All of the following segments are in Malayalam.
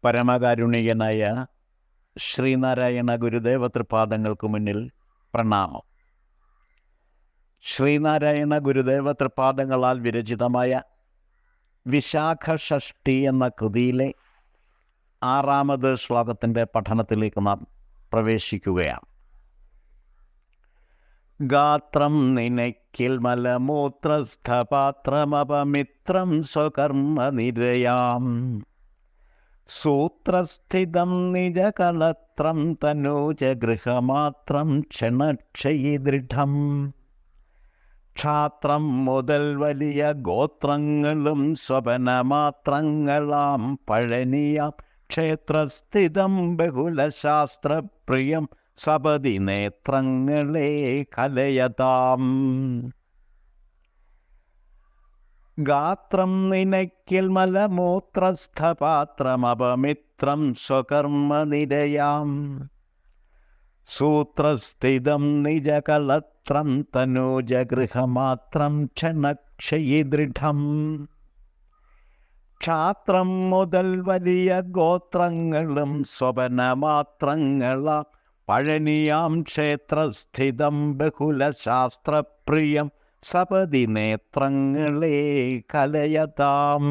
പരമകാരുണികനായ ശ്രീനാരായണ ഗുരുദേവ തൃപാദങ്ങൾക്ക് മുന്നിൽ പ്രണാമം. ശ്രീനാരായണ ഗുരുദേവ തൃപാദങ്ങളാൽ വിരചിതമായ വിശാഖ ഷഷ്ഠി എന്ന കൃതിയിലെ 6ാമത് ശ്ലോകത്തിൻ്റെ പഠനത്തിലേക്ക് നാം പ്രവേശിക്കുകയാണ്. ഗാത്രം നിനക്കിൽ മലമൂത്രസ്ഥപാത്രമപമിത്രം സ്വകർമ്മ നിരയാം സൂത്രസ്ഥിതം നിജകളത്രം തനൂജഗൃഹമാത്രം ക്ഷണക്ഷയി ദൃഢം ക്ഷാത്രം മുതൽ വലിയ ഗോത്രങ്ങളും സ്വപനമാത്രങ്ങളാം പഴനിയാം ക്ഷേത്രസ്ഥിതം ബഹുലശാസ്ത്രപ്രിയം സപതി നേത്രങ്ങളെ കലയതാം. ഗാത്രം നിനക്കിൽ മലമൂത്രസ്ഥപാത്രമപമിത്രം സ്വകർമ്മ നിരയാം സൂത്രസ്ഥിതം നിജകളത്രം തനൂജഗൃഹമാത്രം ക്ഷണക്ഷയി ദൃഢം ക്ഷാത്രം മുതൽ വലിയ ഗോത്രങ്ങളും സ്വപനമാത്രങ്ങളാം പഴനിയാം ക്ഷേത്രസ്ഥിതം ബഹുലശാസ്ത്രപ്രിയം സപതി നേത്രങ്ങളെ കലയതാം.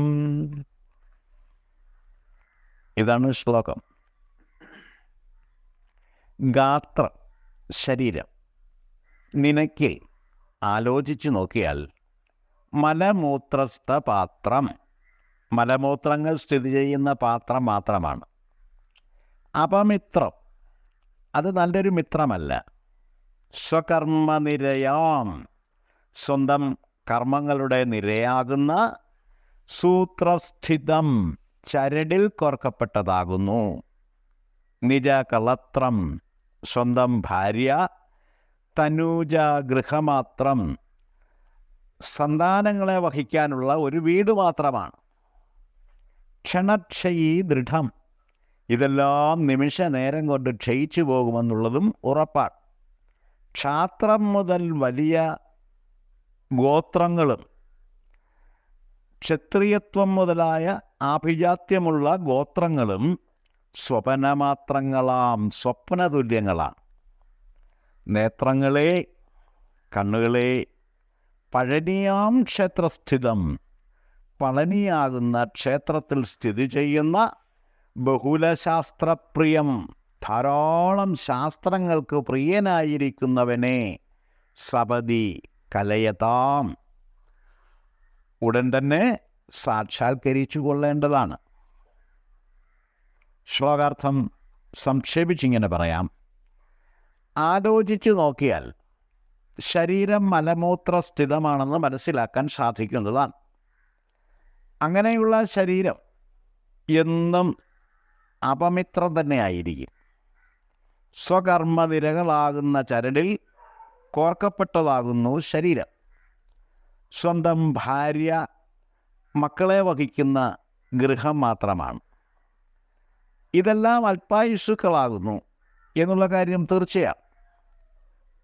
ഇതാണ് ശ്ലോകം. ഗാത്രം, ശരീരം. നിനക്കിൽ ആലോചിച്ചു നോക്കിയാൽ മലമൂത്രസ്ഥ പാത്രം, മലമൂത്രങ്ങൾ സ്ഥിതി ചെയ്യുന്ന പാത്രം മാത്രമാണ്. അപമിത്രം, അത് നല്ലൊരു മിത്രമല്ല. സ്വകർമ്മ നിരയാം, സ്വന്തം കർമ്മങ്ങളുടെ നിരയാകുന്ന. സൂത്രസ്ഥിതം, ചരടിൽ കോർക്കപ്പെട്ടതാകുന്നു. നിജകളത്രം, സ്വന്തം ഭാര്യ. തനൂജ ഗൃഹമാത്രം, സന്താനങ്ങളെ വഹിക്കാനുള്ള ഒരു വീട് മാത്രമാണ്. ക്ഷണക്ഷയി ദൃഢം, ഇതെല്ലാം നിമിഷ നേരം കൊണ്ട് ക്ഷയിച്ചു പോകുമെന്നുള്ളതും ഉറപ്പാണ്. ക്ഷാത്രം മുതൽ വലിയ ഗോത്രങ്ങളും ക്ഷത്രിയത്വം മുതലായ ആഭിജാത്യമുള്ള ഗോത്രങ്ങളും സ്വപനമാത്രങ്ങളാം, സ്വപ്നതുല്യങ്ങളാണ്. നേത്രങ്ങളെ, കണ്ണുകളെ, പഴനിയാം ക്ഷേത്രസ്ഥിതം, പളനിയാകുന്ന ക്ഷേത്രത്തിൽ സ്ഥിതി ചെയ്യുന്ന ബഹുലശാസ്ത്രപ്രിയം, ധാരാളം ശാസ്ത്രങ്ങൾക്ക് പ്രിയനായിരിക്കുന്നവനെ സപതി കലയതാം, ഉടൻ തന്നെ സാക്ഷാത്കരിച്ചു കൊള്ളേണ്ടതാണ്. ശ്ലോകാർത്ഥം സംക്ഷേപിച്ചിങ്ങനെ പറയാം. ആലോചിച്ചു നോക്കിയാൽ ശരീരം മലമൂത്ര സ്ഥിതമാണെന്ന് മനസ്സിലാക്കാൻ സാധിക്കുന്നതാണ്. അങ്ങനെയുള്ള ശരീരം എന്നും അപമിത്രം തന്നെയായിരിക്കും. സ്വകർമ്മനിരകളാകുന്ന ചരടിൽ കോർക്കപ്പെട്ടതാകുന്നു ശരീരം. സ്വന്തം ഭാര്യ, മക്കളെ വഹിക്കുന്ന ഗൃഹം മാത്രമാണ്. ഇതെല്ലാം അല്പായുഷ്സുക്കളാകുന്നു എന്നുള്ള കാര്യം തീർച്ചയാണ്.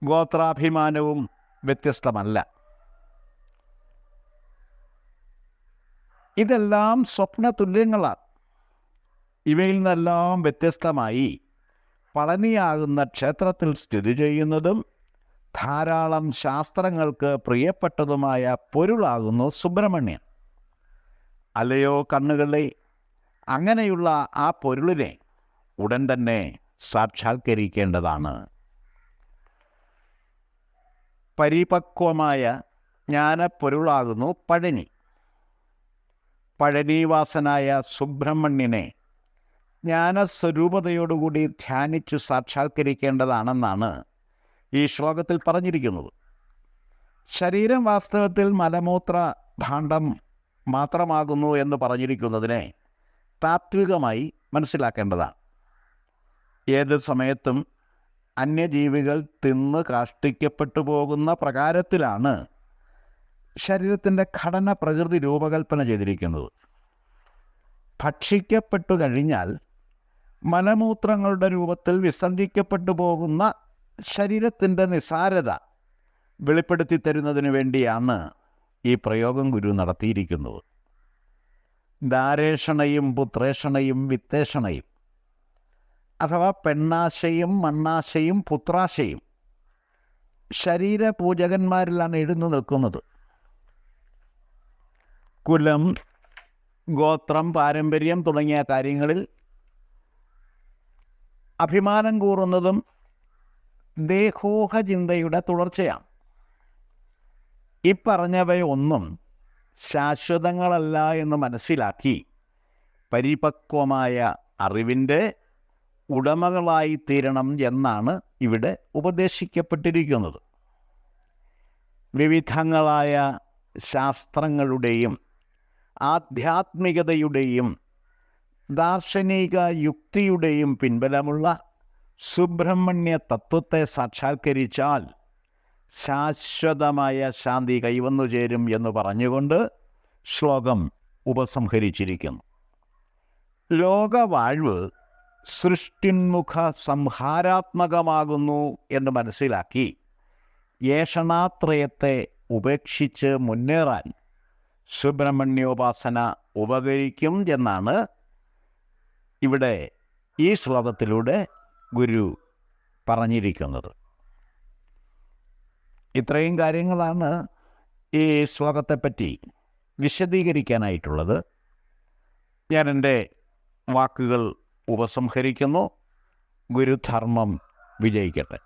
ഗോത്രാഭിമാനവും വ്യത്യസ്തമല്ല. ഇതെല്ലാം സ്വപ്നതുല്യങ്ങളാണ്. ഇവയിൽ നിന്നെല്ലാം വ്യത്യസ്തമായി പളനിയാകുന്ന ക്ഷേത്രത്തിൽ സ്ഥിതി ചെയ്യുന്നതും ധാരാളം ശാസ്ത്രങ്ങൾക്ക് പ്രിയപ്പെട്ടതുമായ പൊരുളാകുന്നു സുബ്രഹ്മണ്യൻ. അല്ലയോ കണ്ണുകളെ, അങ്ങനെയുള്ള ആ പൊരുളിനെ ഉടൻ തന്നെ സാക്ഷാത്കരിക്കേണ്ടതാണ്. പരിപക്വമായ ജ്ഞാനപ്പൊരുളാകുന്നു പഴനി. പഴനിവാസനായ സുബ്രഹ്മണ്യനെ ജ്ഞാനസ്വരൂപതയോടുകൂടി ധ്യാനിച്ചു സാക്ഷാത്കരിക്കേണ്ടതാണെന്നാണ് ഈ ശ്ലോകത്തിൽ പറഞ്ഞിരിക്കുന്നത്. ശരീരം വാസ്തവത്തിൽ മലമൂത്ര ഭാണ്ഡം മാത്രമാകുന്നു എന്ന് പറഞ്ഞിരിക്കുന്നതിനെ താത്വികമായി മനസ്സിലാക്കേണ്ടതാണ്. ഏത് സമയത്തും അന്യജീവികൾ തിന്ന് കാഷ്ടിക്കപ്പെട്ടു പോകുന്ന പ്രകാരത്തിലാണ് ശരീരത്തിൻ്റെ ഘടന, പ്രകൃതി രൂപകൽപ്പന ചെയ്തിരിക്കുന്നത്. ഭക്ഷിക്കപ്പെട്ടു കഴിഞ്ഞാൽ മലമൂത്രങ്ങളുടെ രൂപത്തിൽ വിസർജിക്കപ്പെട്ടു പോകുന്ന ശരീരത്തിൻ്റെ നിസാരത വെളിപ്പെടുത്തി തരുന്നതിന് വേണ്ടിയാണ് ഈ പ്രയോഗം ഗുരു നടത്തിയിരിക്കുന്നത്. ദാരേഷണയും പുത്രേഷണയും വിത്തേഷണയും, അഥവാ പെണ്ണാശയും മണ്ണാശയും പുത്രാശയും ശരീരപൂജകന്മാരിലാണ് എഴുന്നു നിൽക്കുന്നത്. കുലം, ഗോത്രം, പാരമ്പര്യം തുടങ്ങിയ കാര്യങ്ങളിൽ അഭിമാനം കൂറുന്നതും ദേഹോഹ ചിന്തയുടെ തുടർച്ചയാണ്. ഈ പറഞ്ഞവയൊന്നും ശാശ്വതങ്ങളല്ല എന്ന് മനസ്സിലാക്കി പരിപക്വമായ അറിവിൻ്റെ ഉടമകളായി തീരണം എന്നാണ് ഇവിടെ ഉപദേശിക്കപ്പെട്ടിരിക്കുന്നത്. വിവിധങ്ങളായ ശാസ്ത്രങ്ങളുടെയും ആധ്യാത്മികതയുടെയും ദാർശനിക യുക്തിയുടെയും പിൻബലമുള്ള സുബ്രഹ്മണ്യ തത്വത്തെ സാക്ഷാത്കരിച്ചാൽ ശാശ്വതമായ ശാന്തി കൈവന്നു ചേരും എന്ന് പറഞ്ഞുകൊണ്ട് ശ്ലോകം ഉപസംഹരിച്ചിരിക്കുന്നു. ലോകവാഴ്വ് സൃഷ്ടിന്മുഖ സംഹാരാത്മകമാകുന്നു എന്ന് മനസ്സിലാക്കി ഏഷണാത്രയത്തെ ഉപേക്ഷിച്ച് മുന്നേറാൻ സുബ്രഹ്മണ്യോപാസന ഉപകരിക്കും എന്നാണ് ഇവിടെ ഈ ശ്ലോകത്തിലൂടെ ഗുരു പറഞ്ഞിരിക്കുന്നത്. ഇത്രയും കാര്യങ്ങളാണ് ഈ ശ്ലോകത്തെപ്പറ്റി വിശദീകരിക്കാനായിട്ടുള്ളത്. ഞാൻ എൻ്റെ വാക്കുകൾ ഉപസംഹരിക്കുന്നു. ഗുരുധർമ്മം വിജയിക്കട്ടെ.